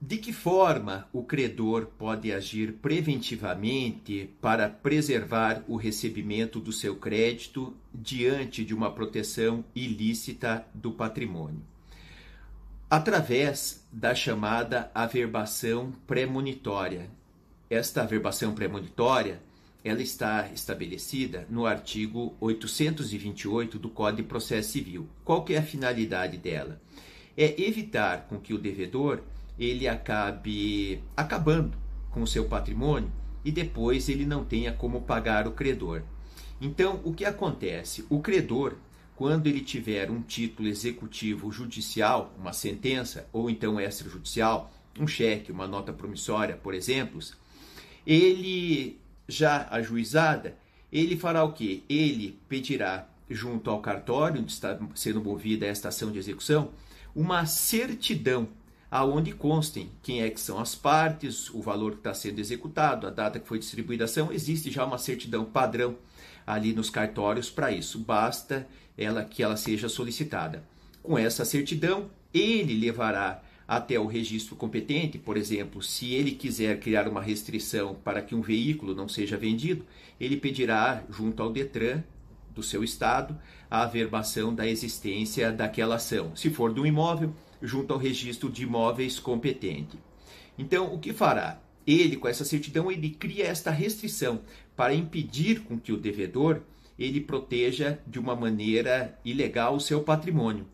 De que forma o credor pode agir preventivamente para preservar o recebimento do seu crédito diante de uma proteção ilícita do patrimônio? Através da chamada averbação premonitória. Esta averbação premonitória, ela está estabelecida no artigo 828 do Código de Processo Civil. Qual que é a finalidade dela? É evitar com que o devedor ele acabe acabando com o seu patrimônio e depois ele não tenha como pagar o credor. Então, o que acontece? O credor, quando ele tiver um título executivo judicial, uma sentença, ou então extrajudicial, um cheque, uma nota promissória, por exemplo, ele já ajuizada, ele fará o quê? Ele pedirá junto ao cartório onde está sendo movida esta ação de execução uma certidão aonde constem quem é que são as partes, o valor que está sendo executado, a data que foi distribuída a ação. Existe já uma certidão padrão ali nos cartórios para isso, basta que ela seja solicitada. Com essa certidão, ele levará até o registro competente, por exemplo, se ele quiser criar uma restrição para que um veículo não seja vendido, ele pedirá junto ao Detran do seu estado a averbação da existência daquela ação. Se for de um imóvel, junto ao registro de imóveis competente. Então, o que fará? Ele, com essa certidão, ele cria esta restrição para impedir com que o devedor ele proteja de uma maneira ilegal o seu patrimônio.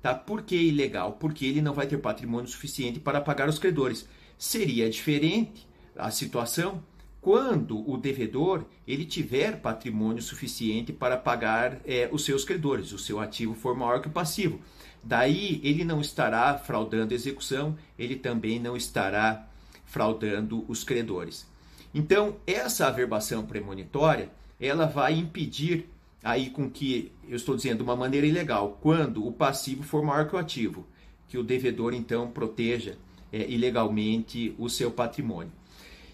Tá? Por que ilegal? Porque ele não vai ter patrimônio suficiente para pagar os credores. Seria diferente a situação quando o devedor ele tiver patrimônio suficiente para pagar os seus credores, o seu ativo for maior que o passivo. Daí ele não estará fraudando a execução, ele também não estará fraudando os credores. Então, essa averbação premonitória, ela vai impedir aí com que, eu estou dizendo de uma maneira ilegal, quando o passivo for maior que o ativo, que o devedor então proteja ilegalmente o seu patrimônio.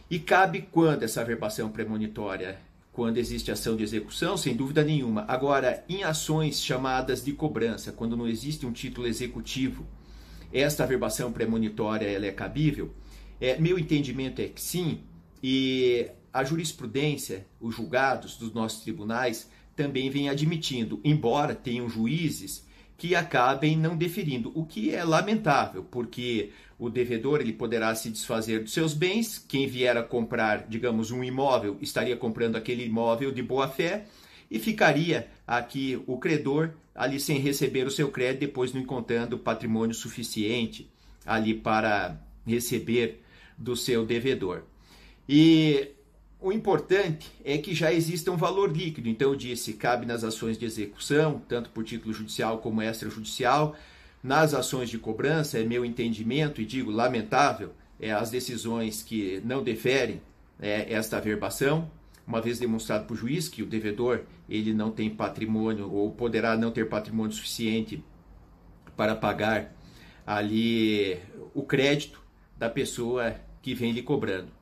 E cabe quando essa averbação premonitória? Quando existe ação de execução, sem dúvida nenhuma. Agora, em ações chamadas de cobrança, quando não existe um título executivo, esta averbação premonitória ela é cabível? Meu entendimento é que sim, e a jurisprudência, os julgados dos nossos tribunais também vem admitindo, embora tenham juízes que acabem não deferindo, o que é lamentável, porque o devedor ele poderá se desfazer dos seus bens, quem vier a comprar, digamos, um imóvel, estaria comprando aquele imóvel de boa fé e ficaria aqui o credor ali sem receber o seu crédito, depois não encontrando patrimônio suficiente ali para receber do seu devedor. E o importante é que já exista um valor líquido. Então, eu disse, cabe nas ações de execução, tanto por título judicial como extrajudicial. Nas ações de cobrança, é meu entendimento, e digo lamentável, as decisões que não deferem esta averbação, uma vez demonstrado para o juiz que o devedor ele não tem patrimônio ou poderá não ter patrimônio suficiente para pagar ali o crédito da pessoa que vem lhe cobrando.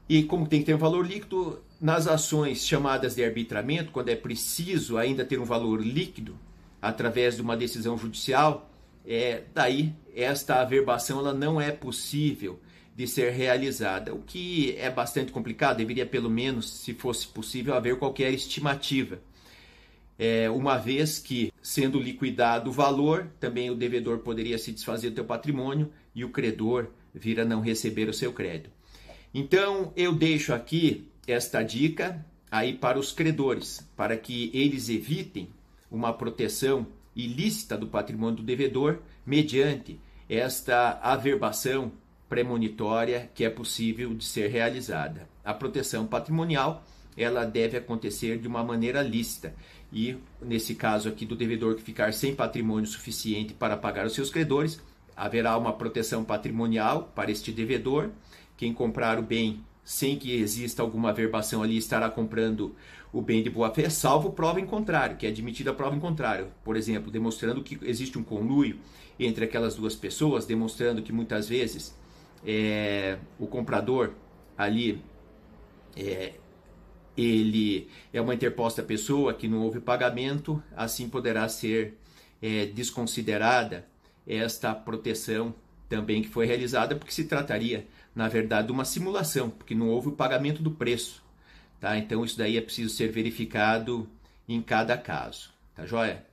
E como tem que ter um valor líquido, nas ações chamadas de arbitramento, quando é preciso ainda ter um valor líquido através de uma decisão judicial, daí esta averbação ela não é possível de ser realizada, o que é bastante complicado. Deveria pelo menos, se fosse possível, haver qualquer estimativa, uma vez que, sendo liquidado o valor, também o devedor poderia se desfazer do seu patrimônio e o credor vir a não receber o seu crédito. Então, eu deixo aqui esta dica aí para os credores, para que eles evitem uma proteção ilícita do patrimônio do devedor mediante esta averbação premonitória que é possível de ser realizada. A proteção patrimonial, ela deve acontecer de uma maneira lícita e, nesse caso aqui do devedor que ficar sem patrimônio suficiente para pagar os seus credores, haverá uma proteção patrimonial para este devedor. Quem comprar o bem sem que exista alguma averbação ali estará comprando o bem de boa fé, salvo prova em contrário, que é admitida a prova em contrário. Por exemplo, demonstrando que existe um conluio entre aquelas duas pessoas, demonstrando que muitas vezes o comprador ali ele é uma interposta pessoa que não houve pagamento, assim poderá ser desconsiderada esta proteção também que foi realizada porque se trataria, na verdade, de uma simulação, porque não houve o pagamento do preço. Tá? Então isso daí é preciso ser verificado em cada caso. Tá joia?